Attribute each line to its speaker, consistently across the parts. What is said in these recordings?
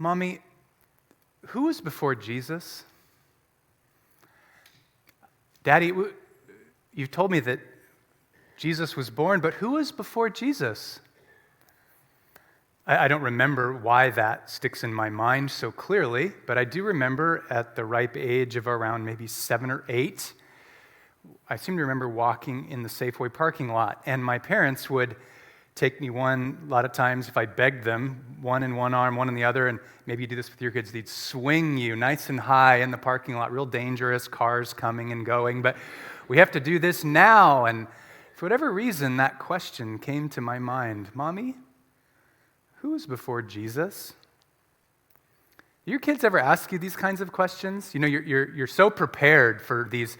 Speaker 1: Mommy, who was before Jesus? Daddy, you've told me that Jesus was born, but who was before Jesus? I don't remember why that sticks in my mind so clearly, but I do remember at the ripe age of around maybe 7 or 8, I seem to remember walking in the Safeway parking lot, and my parents would take me a lot of times, if I begged them, one in one arm, one in the other, and maybe you do this with your kids, they'd swing you nice and high in the parking lot, real dangerous, cars coming and going, but we have to do this now, and for whatever reason, that question came to my mind. Mommy, who was before Jesus? Do your kids ever ask you these kinds of questions? You know, you're so prepared for these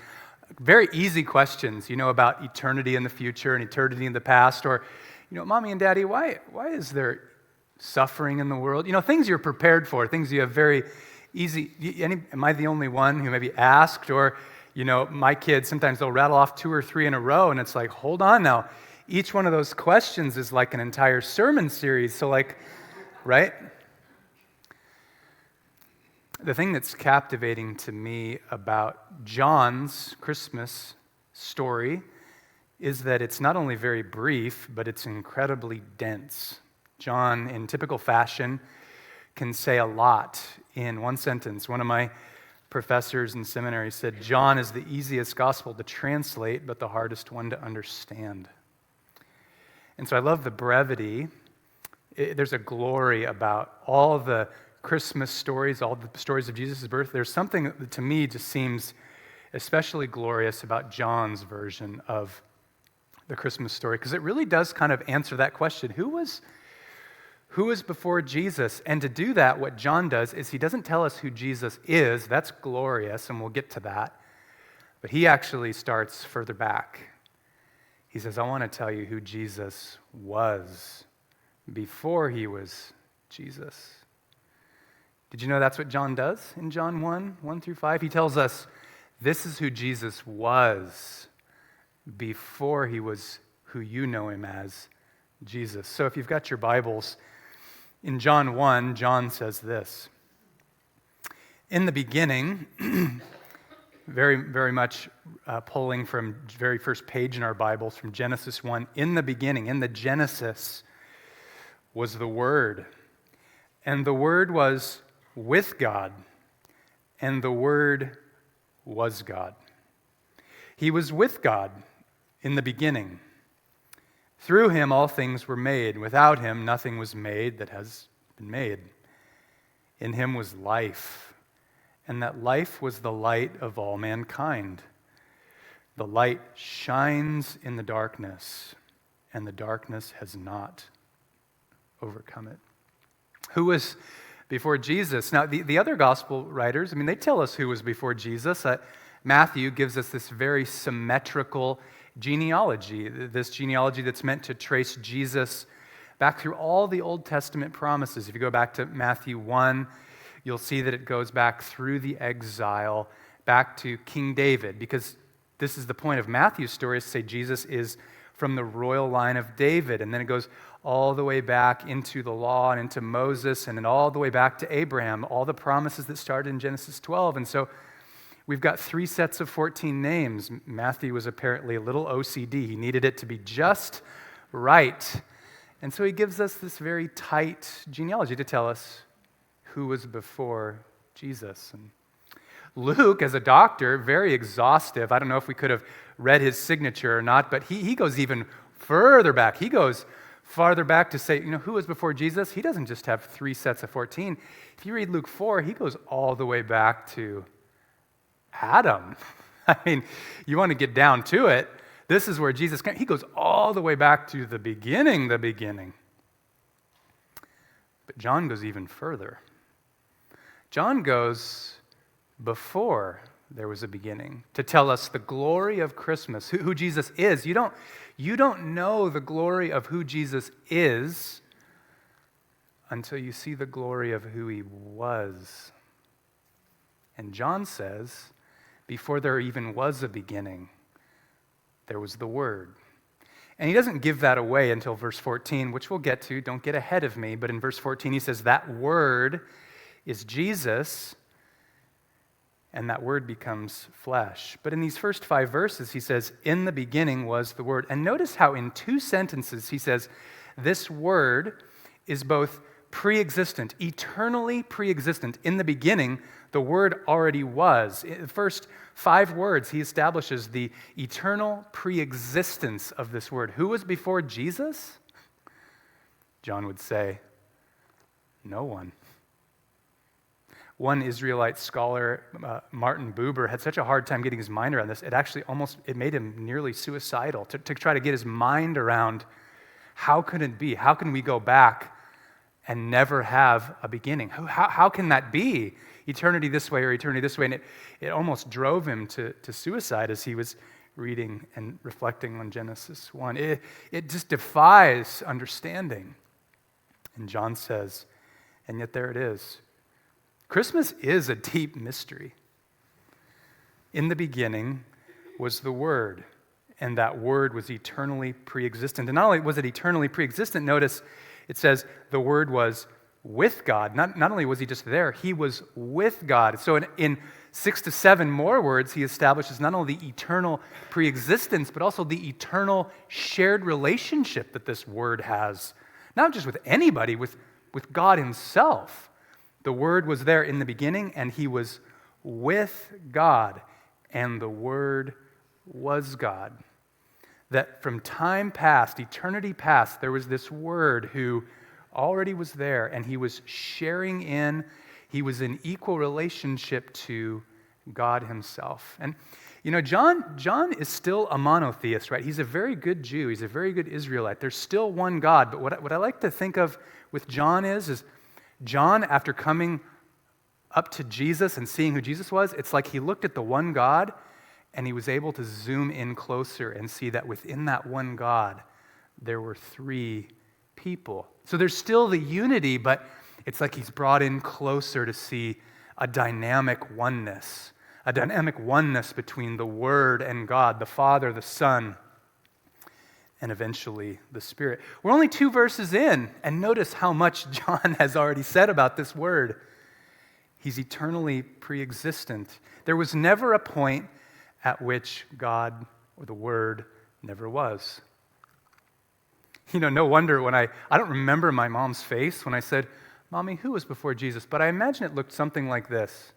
Speaker 1: very easy questions, about eternity in the future and eternity in the past, or, Mommy and Daddy, why is there suffering in the world? Things you're prepared for, things you have very easy. Am I the only one who maybe asked? Or, my kids, sometimes they'll rattle off 2 or 3 in a row, and it's like, hold on now. Each one of those questions is like an entire sermon series. So right? The thing that's captivating to me about John's Christmas story is that it's not only very brief, but it's incredibly dense. John, in typical fashion, can say a lot in one sentence. One of my professors in seminary said, John is the easiest gospel to translate, but the hardest one to understand. And so I love the brevity. There's a glory about all the Christmas stories, all the stories of Jesus' birth. There's something that to me just seems especially glorious about John's version of the Christmas story, because it really does kind of answer that question. Who was before Jesus? And to do that, what John does is he doesn't tell us who Jesus is. That's glorious, and we'll get to that. But he actually starts further back. He says, I want to tell you who Jesus was before he was Jesus. Did you know that's what John does in John 1 through 5? He tells us this is who Jesus was before he was who you know him as, Jesus. So if you've got your Bibles, in John 1, John says this. In the beginning, very, very much pulling from the very first page in our Bibles, from Genesis 1, in the beginning, in the Genesis, was the Word. And the Word was with God, and the Word was God. He was with God in the beginning. Through him all things were made. Without him nothing was made that has been made. In him was life, and that life was the light of all mankind. The light shines in the darkness, and the darkness has not overcome it. Who was before Jesus? Now, the other gospel writers, they tell us who was before Jesus. Matthew gives us this very symmetrical genealogy, this genealogy that's meant to trace Jesus back through all the Old Testament promises. If you go back to Matthew 1, you'll see that it goes back through the exile, back to King David, because this is the point of Matthew's story, is to say Jesus is from the royal line of David, and then it goes all the way back into the law and into Moses, and then all the way back to Abraham, all the promises that started in Genesis 12. And so we've got 3 sets of 14 names. Matthew was apparently a little OCD. He needed it to be just right. And so he gives us this very tight genealogy to tell us who was before Jesus. And Luke, as a doctor, very exhaustive. I don't know if we could have read his signature or not, but he goes even further back. He goes farther back to say, who was before Jesus? He doesn't just have 3 sets of 14. If you read Luke 4, he goes all the way back to Adam. You want to get down to it. This is where Jesus came. He goes all the way back to the beginning. But John goes even further. John goes before there was a beginning to tell us the glory of Christmas, who Jesus is. You don't know the glory of who Jesus is until you see the glory of who he was. And John says, before there even was a beginning, there was the Word. And he doesn't give that away until verse 14, which we'll get to. Don't get ahead of me. But in verse 14, he says, that Word is Jesus, and that Word becomes flesh. But in these first 5 verses, he says, in the beginning was the Word. And notice how in 2 sentences he says, this Word is both pre-existent, eternally pre-existent. In the beginning, the Word already was. In the first 5 words, he establishes the eternal pre-existence of this Word. Who was before Jesus? John would say, no one. One Israelite scholar, Martin Buber, had such a hard time getting his mind around this, it made him nearly suicidal to try to get his mind around how could it be? How can we go back and never have a beginning? How can that be? Eternity this way or eternity this way? And it almost drove him to suicide as he was reading and reflecting on Genesis 1. It just defies understanding. And John says, and yet there it is. Christmas is a deep mystery. In the beginning was the Word, and that Word was eternally pre-existent. And not only was it eternally pre-existent, notice it says the Word was with God. Not only was he just there, he was with God. So in 6 to 7 more words, he establishes not only the eternal pre-existence, but also the eternal shared relationship that this Word has, not just with anybody, with God himself. The Word was there in the beginning, and he was with God, and the Word was God. That from time past, eternity past, there was this Word who already was there, and he was sharing he was in equal relationship to God himself. And you know, John is still a monotheist, right? He's a very good Jew. He's a very good Israelite. There's still one God. But what I like to think of with John is John, after coming up to Jesus and seeing who Jesus was, it's like he looked at the one God and he was able to zoom in closer and see that within that one God, there were 3 people. So there's still the unity, but it's like he's brought in closer to see a dynamic oneness between the Word and God, the Father, the Son, and eventually the Spirit. We're only 2 verses in, and notice how much John has already said about this Word. He's eternally pre-existent. There was never a point at which God or the Word never was. You know, no wonder when I don't remember my mom's face when I said, "Mommy, who was before Jesus?" But I imagine it looked something like this.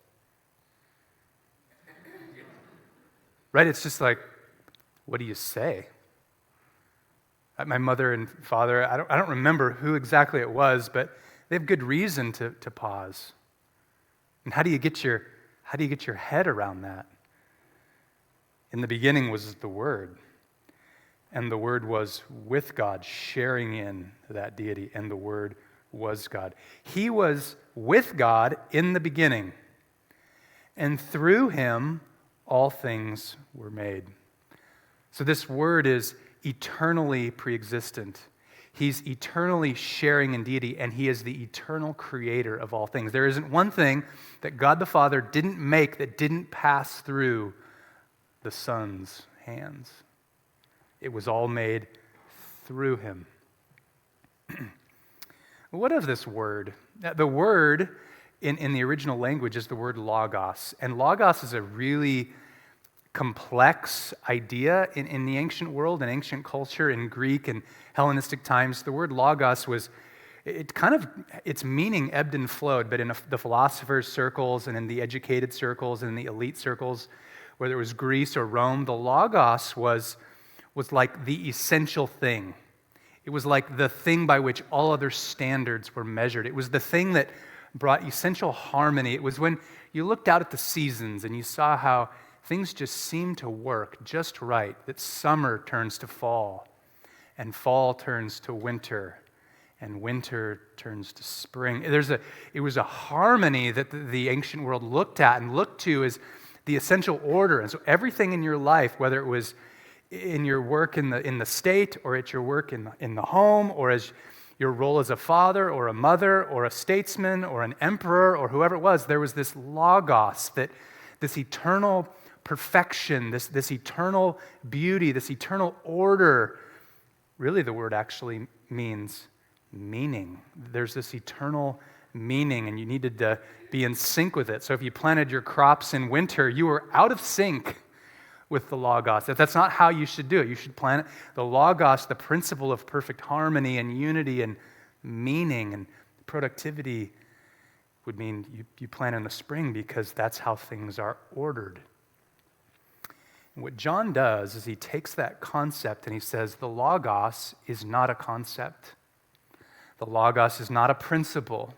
Speaker 1: Right? It's just like, what do you say? My mother and father, I don't remember who exactly it was, but they have good reason to pause. And how do you get your head around that? In the beginning was the Word, and the Word was with God, sharing in that deity, and the Word was God. He was with God in the beginning, and through him all things were made. So this Word is eternally pre-existent. He's eternally sharing in deity, and he is the eternal creator of all things. There isn't one thing that God the Father didn't make that didn't pass through the Son's hands. It was all made through him. What of this word? The word in the original language is the word logos, and logos is a really complex idea in the ancient world, in ancient culture, in Greek and Hellenistic times. The word logos its meaning ebbed and flowed, but in the philosophers' circles and in the educated circles and in the elite circles, whether it was Greece or Rome, the logos was like the essential thing. It was like the thing by which all other standards were measured. It was the thing that brought essential harmony. It was when you looked out at the seasons and you saw how things just seem to work just right, that summer turns to fall, and fall turns to winter, and winter turns to spring. It was a harmony that the ancient world looked at and looked to as the essential order. And so everything in your life, whether it was in your work in the state, or at your work in the home, or as your role as a father or a mother or a statesman or an emperor or whoever it was, there was this logos, this eternal perfection, this eternal beauty, this eternal order. Really, the word actually means meaning. There's this eternal meaning, and you needed to be in sync with it. So if you planted your crops in winter, you were out of sync with the Logos. That's not how you should do it. You should plant the Logos, the principle of perfect harmony and unity and meaning and productivity would mean you plant in the spring because that's how things are ordered. And what John does is he takes that concept and he says the Logos is not a concept. The Logos is not a principle.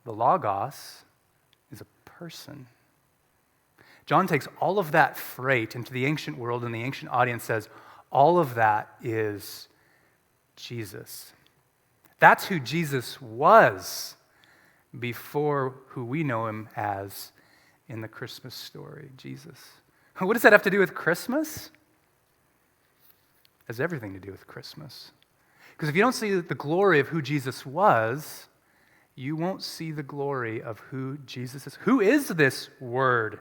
Speaker 1: The Logos is a person. John takes all of that freight into the ancient world, and the ancient audience says, all of that is Jesus. That's who Jesus was before who we know him as in the Christmas story, Jesus. What does that have to do with Christmas? It has everything to do with Christmas. Because if you don't see the glory of who Jesus was, you won't see the glory of who Jesus is. Who is this Word?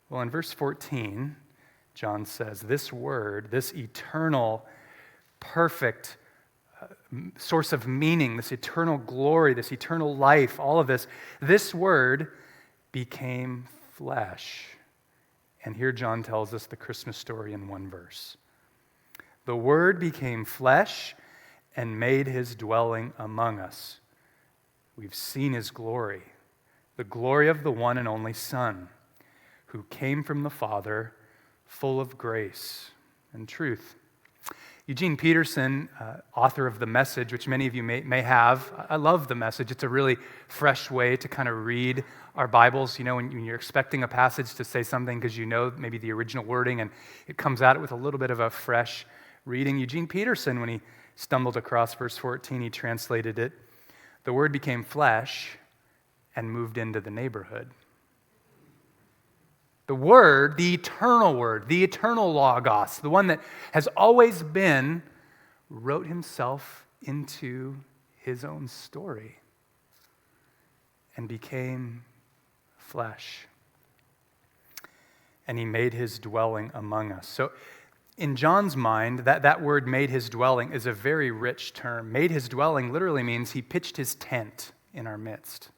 Speaker 1: Well, in verse 14, John says, this Word, this eternal, perfect source of meaning, this eternal glory, this eternal life, all of this Word became flesh. And here John tells us the Christmas story in one verse. The Word became flesh and made his dwelling among us. We've seen his glory, the glory of the one and only Son, who came from the Father, full of grace and truth. Eugene Peterson, author of The Message, which many of you may have. I love The Message. It's a really fresh way to kind of read our Bibles. You know, when you're expecting a passage to say something because you know maybe the original wording, and it comes at it with a little bit of a fresh reading. Eugene Peterson, when he stumbled across verse 14, he translated it, the Word became flesh and moved into the neighborhood. The Word, the eternal Logos, the one that has always been, wrote himself into his own story and became flesh. And he made his dwelling among us. So in John's mind, that word made his dwelling is a very rich term. Made his dwelling literally means he pitched his tent in our midst.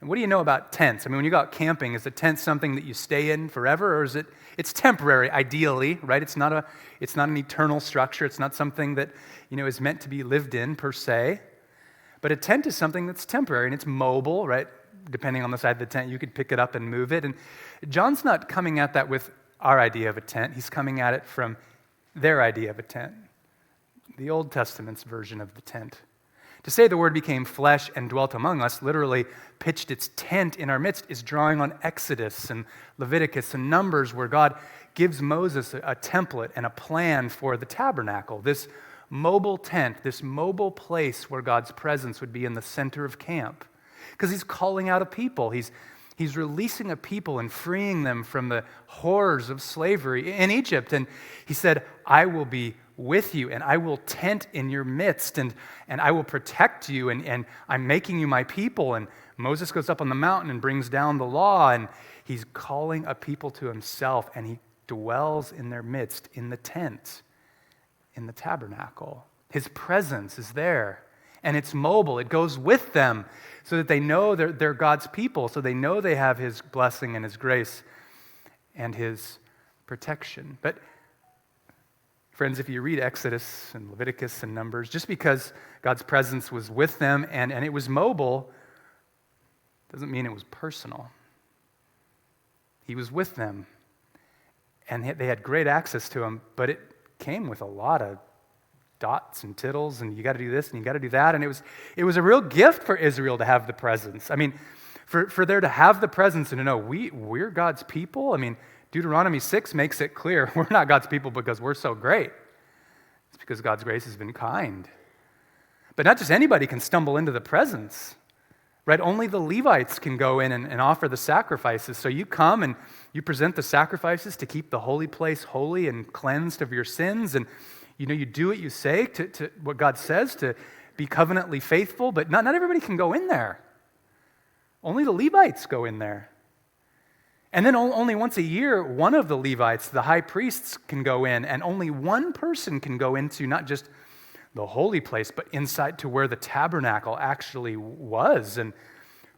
Speaker 1: And what do you know about tents? I mean, when you go out camping, is a tent something that you stay in forever, or is it's temporary, ideally, right? It's not an eternal structure. It's not something that, is meant to be lived in per se. But a tent is something that's temporary, and it's mobile, right? Depending on the side of the tent, you could pick it up and move it. And John's not coming at that with our idea of a tent. He's coming at it from their idea of a tent, the Old Testament's version of the tent. To say the Word became flesh and dwelt among us, literally pitched its tent in our midst, is drawing on Exodus and Leviticus and Numbers, where God gives Moses a template and a plan for the tabernacle, this mobile tent, this mobile place where God's presence would be in the center of camp. Because he's calling out a people. He's releasing a people and freeing them from the horrors of slavery in Egypt. And he said, I will be with you, and I will tent in your midst, and I will protect you, and I'm making you my people. And Moses goes up on the mountain and brings down the law, and he's calling a people to himself, and he dwells in their midst, in the tent, in the tabernacle. His presence is there, and it's mobile. It goes with them so that they know they're God's people, so they know they have his blessing and his grace and his protection. But friends, if you read Exodus and Leviticus and Numbers, just because God's presence was with them and it was mobile, doesn't mean it was personal. He was with them, and they had great access to him, but it came with a lot of dots and tittles, and you got to do this and you got to do that, and it was a real gift for Israel to have the presence. I mean, for there to have the presence and to know we're God's people. I mean, Deuteronomy 6 makes it clear we're not God's people because we're so great. It's because God's grace has been kind. But not just anybody can stumble into the presence, right? Only the Levites can go in and offer the sacrifices. So you come and you present the sacrifices to keep the holy place holy and cleansed of your sins. And you do what you say to what God says, to be covenantly faithful. But not everybody can go in there. Only the Levites go in there. And then only once a year, one of the Levites, the high priests, can go in, and only one person can go into not just the holy place, but inside to where the tabernacle actually was, and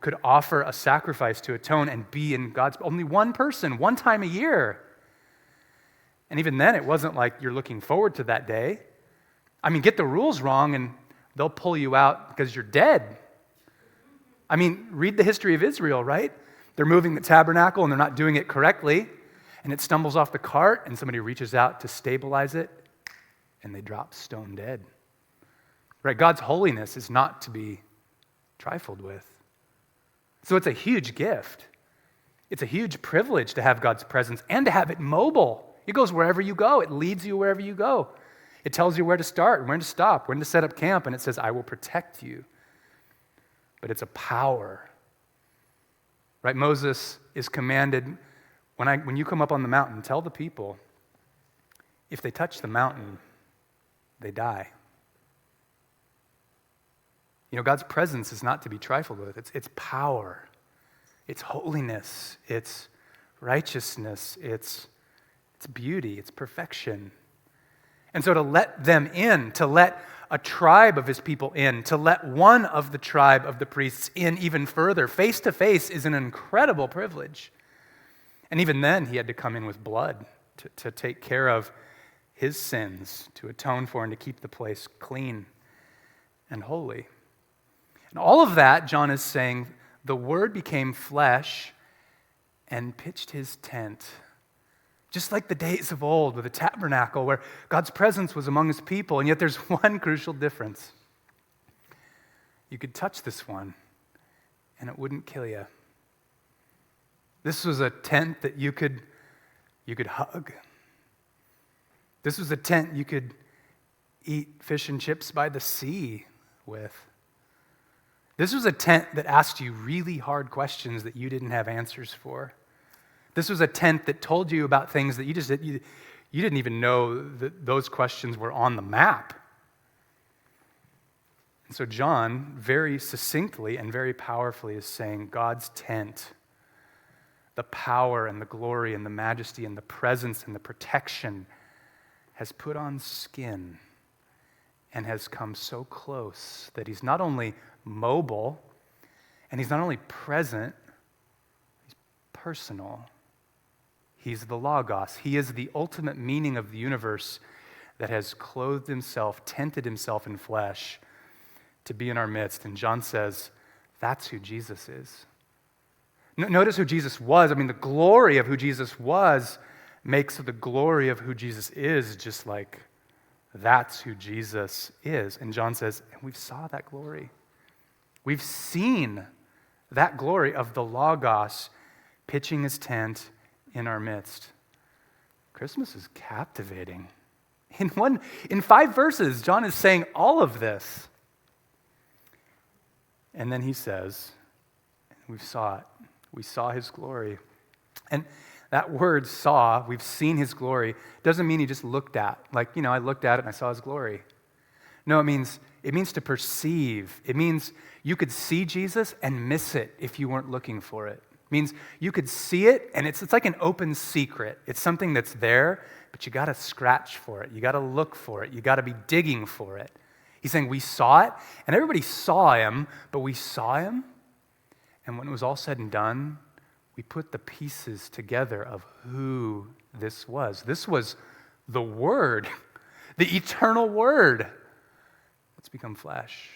Speaker 1: could offer a sacrifice to atone and be in God's, only one person, one time a year. And even then, it wasn't like you're looking forward to that day. I mean, get the rules wrong and they'll pull you out because you're dead. I mean, read the history of Israel, right? They're moving the tabernacle and they're not doing it correctly, and it stumbles off the cart and somebody reaches out to stabilize it and they drop stone dead. Right? God's holiness is not to be trifled with. So it's a huge gift. It's a huge privilege to have God's presence and to have it mobile. It goes wherever you go. It leads you wherever you go. It tells you where to start, when to stop, when to set up camp, and it says, I will protect you. But it's a power. Right? Moses is commanded, when you come up on the mountain, tell the people, if they touch the mountain, they die. You know, God's presence is not to be trifled with. It's power. It's holiness. It's righteousness. It's beauty. It's perfection. And so to let them in, to let a tribe of his people in, to let one of the tribe of the priests in even further, face to face, is an incredible privilege. And even then, he had to come in with blood to take care of his sins, to atone for and to keep the place clean and holy. And all of that, John is saying, the Word became flesh and pitched his tent. Just like the days of old with the tabernacle where God's presence was among his people, and yet there's one crucial difference. You could touch this one and it wouldn't kill you. This was a tent that you could hug. This was a tent you could eat fish and chips by the sea with. This was a tent that asked you really hard questions that you didn't have answers for. This was a tent that told you about things that you didn't even know that those questions were on the map. And so John, very succinctly and very powerfully, is saying God's tent, the power and the glory and the majesty and the presence and the protection, has put on skin and has come so close that he's not only mobile and he's not only present, he's personal. He's the Logos. He is the ultimate meaning of the universe that has clothed himself, tented himself in flesh to be in our midst. And John says, that's who Jesus is. Notice who Jesus was. I mean, the glory of who Jesus was makes the glory of who Jesus is just like that's who Jesus is. And John says, and we saw that glory. We've seen that glory of the Logos pitching his tent in our midst. Christmas is captivating. In 5 verses, John is saying all of this. And then he says, we saw it. We saw his glory. And that word saw, we've seen his glory, doesn't mean he just looked at. Like, I looked at it and I saw his glory. No, it means to perceive. It means you could see Jesus and miss it if you weren't looking for it. It means you could see it and it's like an open secret. It's something that's there, but you got to scratch for it. You got to look for it. You got to be digging for it. He's saying we saw it, and everybody saw him, but we saw him, and when it was all said and done, we put the pieces together of who this was. This was the Word, the eternal Word. Let's become flesh.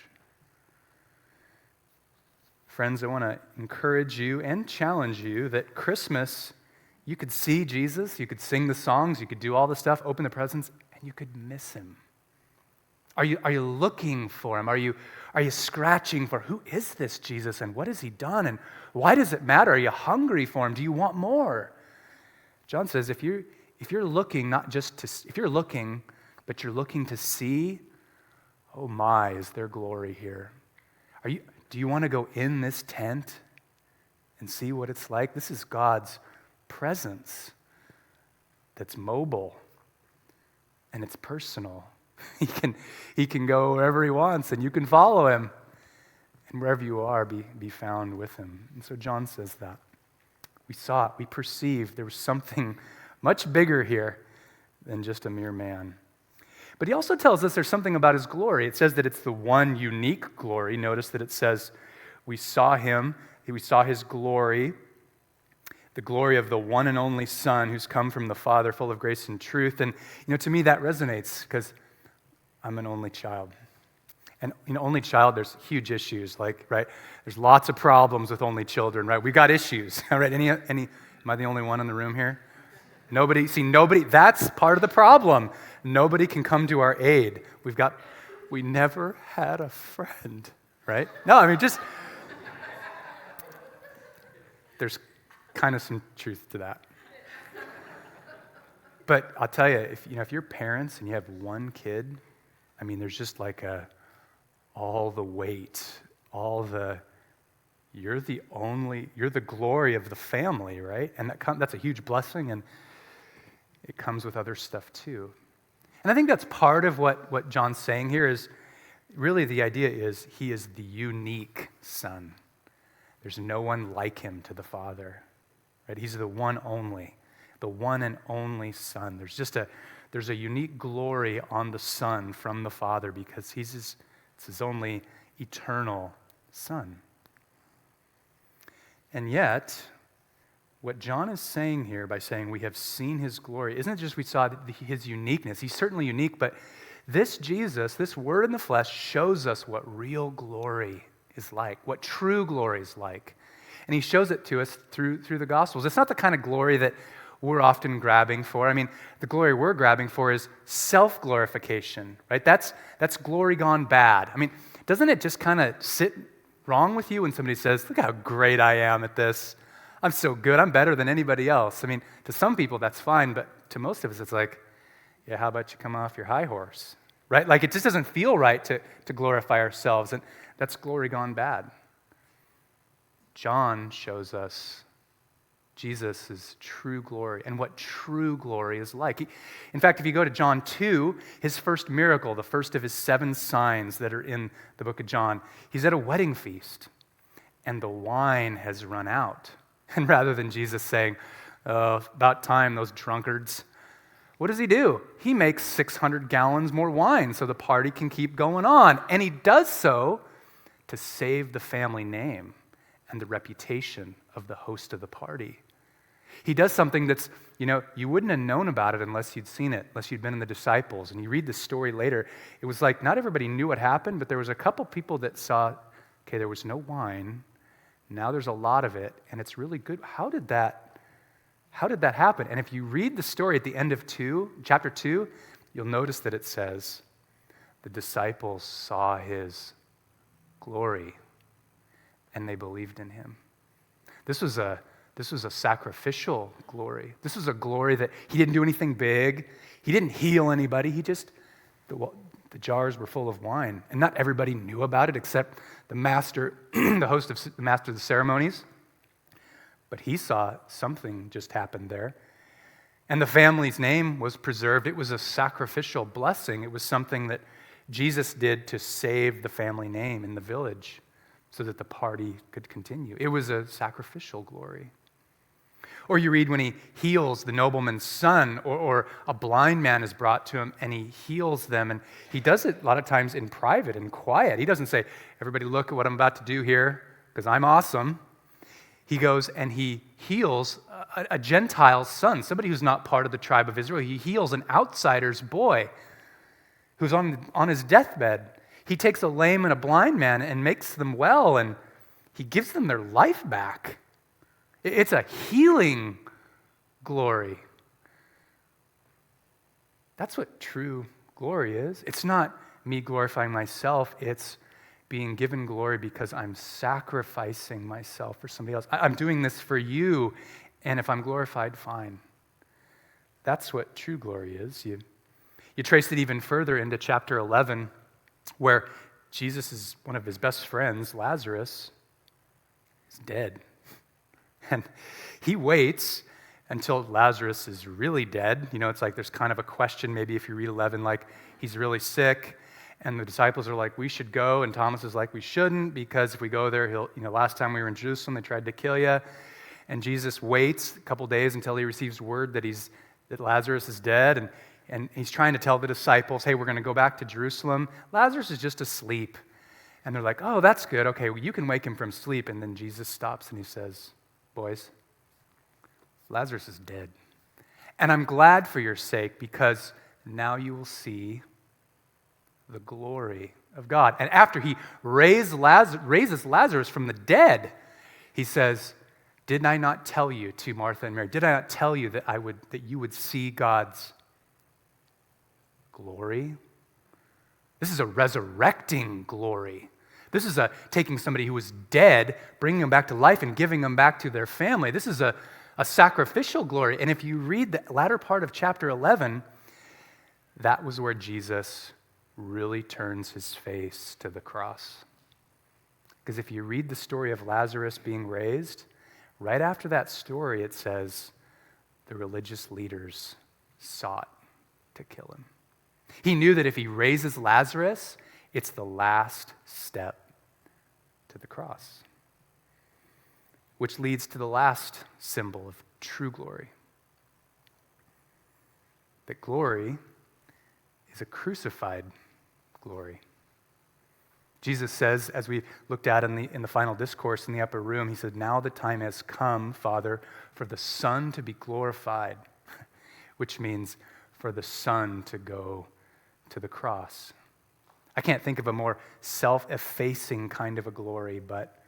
Speaker 1: Friends, I want to encourage you and challenge you that Christmas, you could see Jesus, you could sing the songs, you could do all the stuff, open the presents, and you could miss him. Are you looking for him? Are you scratching for who is this Jesus and what has he done and why does it matter? Are you hungry for him? Do you want more? John says if you're looking if you're looking but you're looking to see, oh my, is there glory here? Do you want to go in this tent and see what it's like? This is God's presence that's mobile and it's personal. He can go wherever he wants, and you can follow him. And wherever you are, be found with him. And so John says that. We saw it. We perceived there was something much bigger here than just a mere man. But he also tells us there's something about his glory. It says that it's the one unique glory. Notice that it says we saw him, we saw his glory, the glory of the one and only Son who's come from the Father, full of grace and truth. And, to me that resonates because I'm an only child. And, only child, there's huge issues, right? There's lots of problems with only children, right? We got issues, right? Am I the only one in the room here? Nobody, that's part of the problem. Nobody can come to our aid. We never had a friend, right? No, there's kind of some truth to that. But I'll tell you, if you're parents and you have one kid, there's just all the weight, you're the glory of the family, right? And that's a huge blessing, and it comes with other stuff too. And I think that's part of what John's saying here is, really the idea is he is the unique Son. There's no one like him to the Father, right? He's the one and only Son. There's a unique glory on the Son from the Father because it's his only eternal Son. And yet, what John is saying here by saying we have seen his glory, isn't it just we saw his uniqueness? He's certainly unique, but this Jesus, this Word in the flesh, shows us what real glory is like, what true glory is like. And he shows it to us through the Gospels. It's not the kind of glory that we're often grabbing for. The glory we're grabbing for is self-glorification, right? That's glory gone bad. Doesn't it just kind of sit wrong with you when somebody says, look how great I am at this. I'm so good. I'm better than anybody else. To some people that's fine, but to most of us it's like, yeah, how about you come off your high horse, right? It just doesn't feel right to glorify ourselves, and that's glory gone bad. John shows us Jesus' true glory and what true glory is like. In fact, if you go to John 2, his first miracle, the first of his 7 signs that are in the book of John, he's at a wedding feast, and the wine has run out. And rather than Jesus saying, oh, about time, those drunkards, what does he do? He makes 600 gallons more wine so the party can keep going on. And he does so to save the family name and the reputation of the host of the party. He does something that's, you wouldn't have known about it unless you'd seen it, unless you'd been in the disciples. And you read the story later, it was like not everybody knew what happened, but there was a couple people that saw, okay, there was no wine, now there's a lot of it, and it's really good. How did that happen? And if you read the story at the end of chapter 2, you'll notice that it says, the disciples saw his glory, and they believed in him. This was a sacrificial glory. This was a glory that he didn't do anything big. He didn't heal anybody. The jars were full of wine. And not everybody knew about it except the master, the host of the master of the ceremonies. But he saw something just happened there. And the family's name was preserved. It was a sacrificial blessing. It was something that Jesus did to save the family name in the village so that the party could continue. It was a sacrificial glory. Or you read when he heals the nobleman's son, or a blind man is brought to him and he heals them. And he does it a lot of times in private and quiet. He doesn't say, everybody look at what I'm about to do here because I'm awesome. He goes and he heals a Gentile's son, somebody who's not part of the tribe of Israel. He heals an outsider's boy who's on his deathbed. He takes a lame and a blind man and makes them well, and he gives them their life back. It's a healing glory. That's what true glory is. It's not me glorifying myself. It's being given glory because I'm sacrificing myself for somebody else. I'm doing this for you, and if I'm glorified, fine. That's what true glory is. You trace it even further into chapter 11, where Jesus is one of his best friends, Lazarus, is dead. And he waits until Lazarus is really dead. It's like there's kind of a question, maybe if you read 11, like he's really sick. And the disciples are like, we should go. And Thomas is like, we shouldn't, because if we go there, last time we were in Jerusalem, they tried to kill you. And Jesus waits a couple days until he receives word that Lazarus is dead. And and he's trying to tell the disciples, hey, we're going to go back to Jerusalem. Lazarus is just asleep. And they're like, oh, that's good. Okay, well, you can wake him from sleep. And then Jesus stops and he says, boys, Lazarus is dead. And I'm glad for your sake because now you will see the glory of God. And after he raises Lazarus from the dead, he says, did I not tell you to Martha and Mary, did I not tell you that you would see God's glory? This is a resurrecting glory. This is taking somebody who was dead, bringing them back to life and giving them back to their family. This is a sacrificial glory. And if you read the latter part of chapter 11, that was where Jesus really turns his face to the cross. Because if you read the story of Lazarus being raised, right after that story, it says the religious leaders sought to kill him. He knew that if he raises Lazarus, it's the last step to the cross, which leads to the last symbol of true glory. That glory is a crucified glory. Jesus says, as we looked at in the final discourse in the upper room, he said, now the time has come, Father, for the Son to be glorified, which means for the Son to go to the cross. I can't think of a more self-effacing kind of a glory, but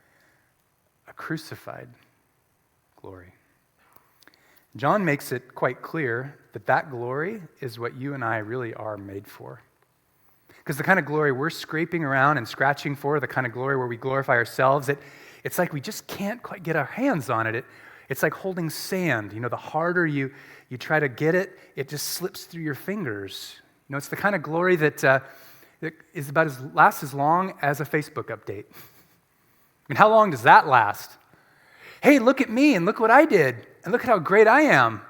Speaker 1: a crucified glory. John makes it quite clear that that glory is what you and I really are made for. Because the kind of glory we're scraping around and scratching for, the kind of glory where we glorify ourselves, it's like we just can't quite get our hands on it. It's like holding sand. The harder you try to get it, it just slips through your fingers. It's the kind of glory that is lasts as long as a Facebook update. How long does that last? Hey, look at me and look what I did and look at how great I am.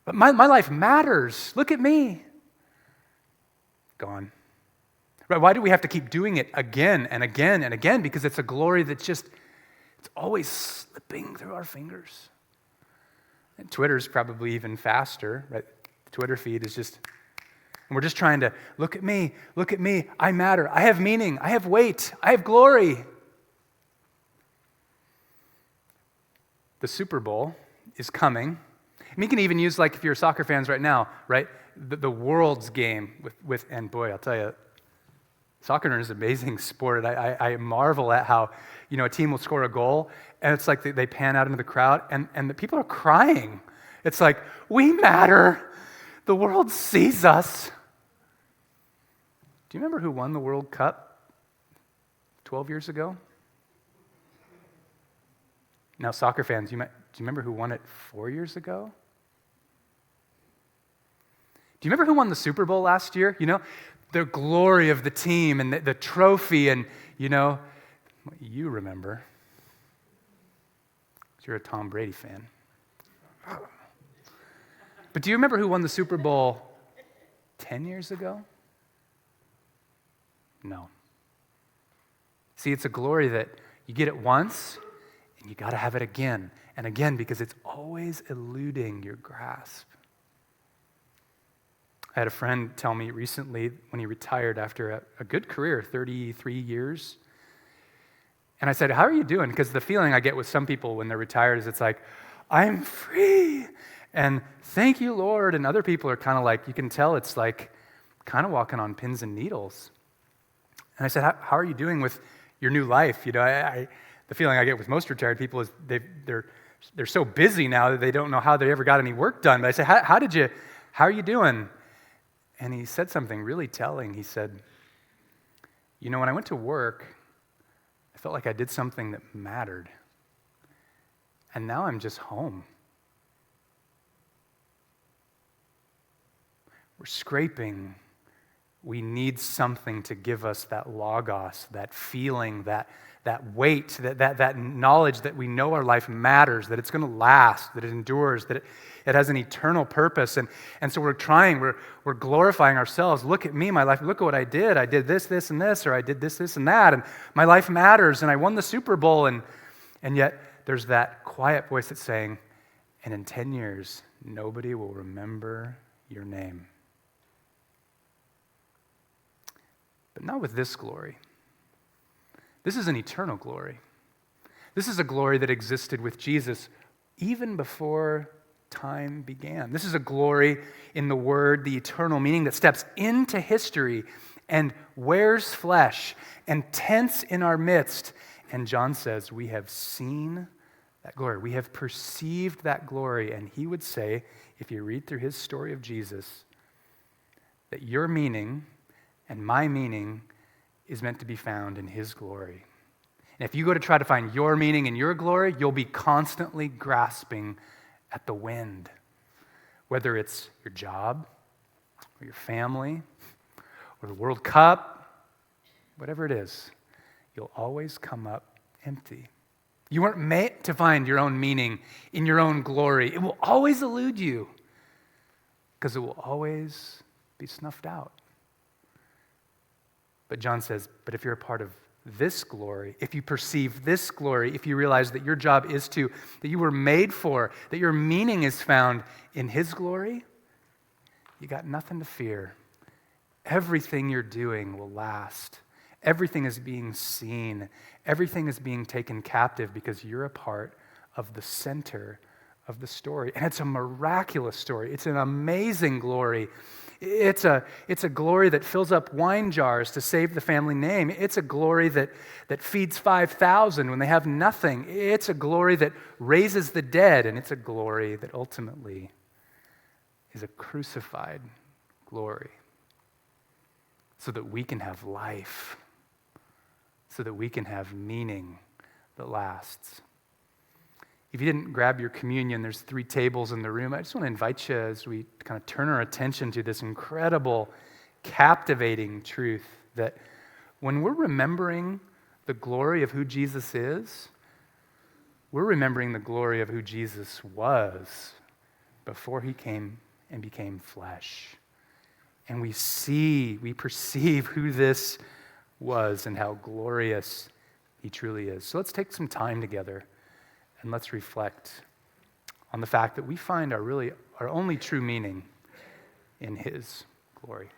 Speaker 1: But my life matters. Look at me. Gone. Right? Why do we have to keep doing it again and again and again? Because it's a glory that's it's always slipping through our fingers. And Twitter's probably even faster, right? The Twitter feed is just, and we're just trying to, look at me, I matter, I have meaning, I have weight, I have glory. The Super Bowl is coming. And you can even use, like, if you're soccer fans right now, right? The world's game with and boy, I'll tell you, soccer is an amazing sport. I marvel at how, a team will score a goal, and it's like they pan out into the crowd, and the people are crying. It's like, we matter. The world sees us. Do you remember who won the World Cup 12 years ago? Now, soccer fans, do you remember who won it 4 years ago? Do you remember who won the Super Bowl last year? The glory of the team and the trophy, and you remember. You're a Tom Brady fan. But do you remember who won the Super Bowl 10 years ago? No. See, it's a glory that you get it once, and you got to have it again and again because it's always eluding your grasp. I had a friend tell me recently when he retired after a good career, 33 years. And I said, how are you doing? Because the feeling I get with some people when they're retired is it's like, I'm free, and thank you, Lord. And other people are kind of like, you can tell it's like kind of walking on pins and needles. And I said, how are you doing with your new life? The feeling I get with most retired people is they're so busy now that they don't know how they ever got any work done. But I said, how are you doing? And he said something really telling. He said, when I went to work, I felt like I did something that mattered. And now I'm just home. We're scraping. We need something to give us that logos, that feeling, that weight, that knowledge that we know our life matters, that it's going to last, that it endures, that it has an eternal purpose. And so we're trying, we're glorifying ourselves. Look at me, my life. Look at what I did. I did this, this, and this, or I did this, this, and that. And my life matters, and I won the Super Bowl. And yet there's that quiet voice that's saying, and in 10 years, nobody will remember your name. but not with this glory. This is an eternal glory. This is a glory that existed with Jesus even before time began. This is a glory in the Word, the eternal meaning that steps into history and wears flesh and tents in our midst. And John says, we have seen that glory. We have perceived that glory. And he would say, if you read through his story of Jesus, that your meaning and my meaning is meant to be found in his glory. And if you go to try to find your meaning in your glory, you'll be constantly grasping at the wind, whether it's your job or your family or the World Cup, whatever it is, you'll always come up empty. You weren't meant to find your own meaning in your own glory. It will always elude you because it will always be snuffed out. But John says, but if you're a part of this glory, if you perceive this glory, if you realize that your job is to, that you were made for, that your meaning is found in his glory, you got nothing to fear. Everything you're doing will last. Everything is being seen. Everything is being taken captive because you're a part of the center of the story. And it's a miraculous story. It's an amazing glory. It's a glory that fills up wine jars to save the family name. It's a glory that feeds 5,000 when they have nothing. It's a glory that raises the dead, and it's a glory that ultimately is a crucified glory so that we can have life, so that we can have meaning that lasts. If you didn't grab your communion, there's 3 tables in the room. I just want to invite you as we kind of turn our attention to this incredible, captivating truth that when we're remembering the glory of who Jesus is, we're remembering the glory of who Jesus was before he came and became flesh. And we perceive who this was and how glorious he truly is. So let's take some time together. And let's reflect on the fact that we find our only true meaning in his glory.